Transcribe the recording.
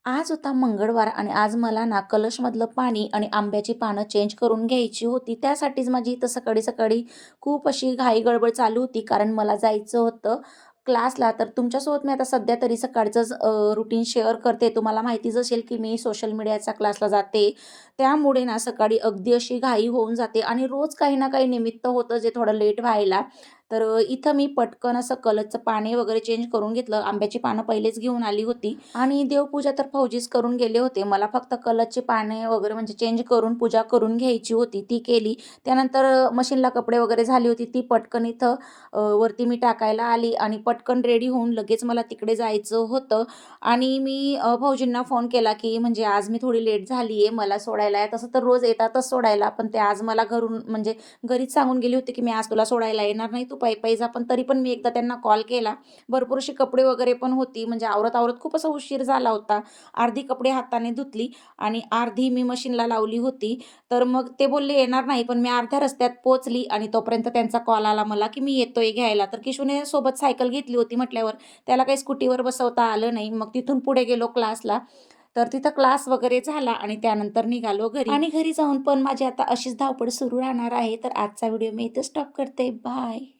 आज होता मंगळवार आणि आज मला ना कलशमधलं पाणी आणि आंब्याची पानं चेंज करून घ्यायची होती. त्यासाठीच माझी इथं सकाळी-सकाळी खूप अशी घाई-गडबड चालू होती. कारण मला जायचं होतं क्लासला. तर तुमच्यासोबत मी आता सध्या तरी सकाळचंच रुटीन शेअर करते. तुम्हाला माहितीच असेल की मी सोशल मीडियाच्या क्लासला जाते. त्यामुळे ना सकाळी अगदी अशी घाई होऊन जाते आणि रोज काही ना काही निमित्त होतं जे थोडं लेट व्हायला. तर इथं मी पटकन असं कलशचं पाणी वगैरे चेंज करून घेतलं. आंब्याची पानं पहिलेच घेऊन आली होती आणि देवपूजा तर फौजीच करून गेले होते. मला फक्त कलशची पाने वगैरे म्हणजे चेंज करून पूजा करून घ्यायची होती, ती केली. त्यानंतर मशीनला कपडे वगैरे झाली होती, ती पटकन इथं वरती मी टाकायला आली आणि पटकन रेडी होऊन लगेच मला तिकडे जायचं होतं आणि मी भाऊजींना फोन केला, की म्हणजे आज मी थोडी लेट झाली आहे, मला सोडायला या. तसं तर रोज येतातच सोडायला, पण ते आज मला घरून म्हणजे घरीच सांगून गेली होती, की "मी आज तुला सोडायला येणार नाही, तू पायी-पायी जा." पण तरी पण मी एकदा त्यांना कॉल केला. भरपूर अशी कपडे वगैरे पण होती, म्हणजे आवरत-आवरत खूप असा उशीर झाला होता. अर्धी कपडे हाताने धुतली आणि अर्धी मी मशीनला लावली होती. तर मग ते बोलले येणार नाही, पण मी अर्ध्या रस्त्यात पोहोचली आणि तोपर्यंत त्यांचा कॉल आला मला, की "मी येतोय घ्यायला." तर किशूने सोबत सायकल घेतली होती म्हटल्यावर त्याला काही स्कूटीवर बसवता आलं नाही. मग तिथून पुढे गेलो क्लासला. तर तिथं क्लास वगैरे झाला आणि त्यानंतर निघालो घरी आणि घरी जाऊन पण माझी आता अशीच धावपळ सुरू राहणार आहे. तर आजचा व्हिडिओ मी इथे स्टॉप करते. बाय.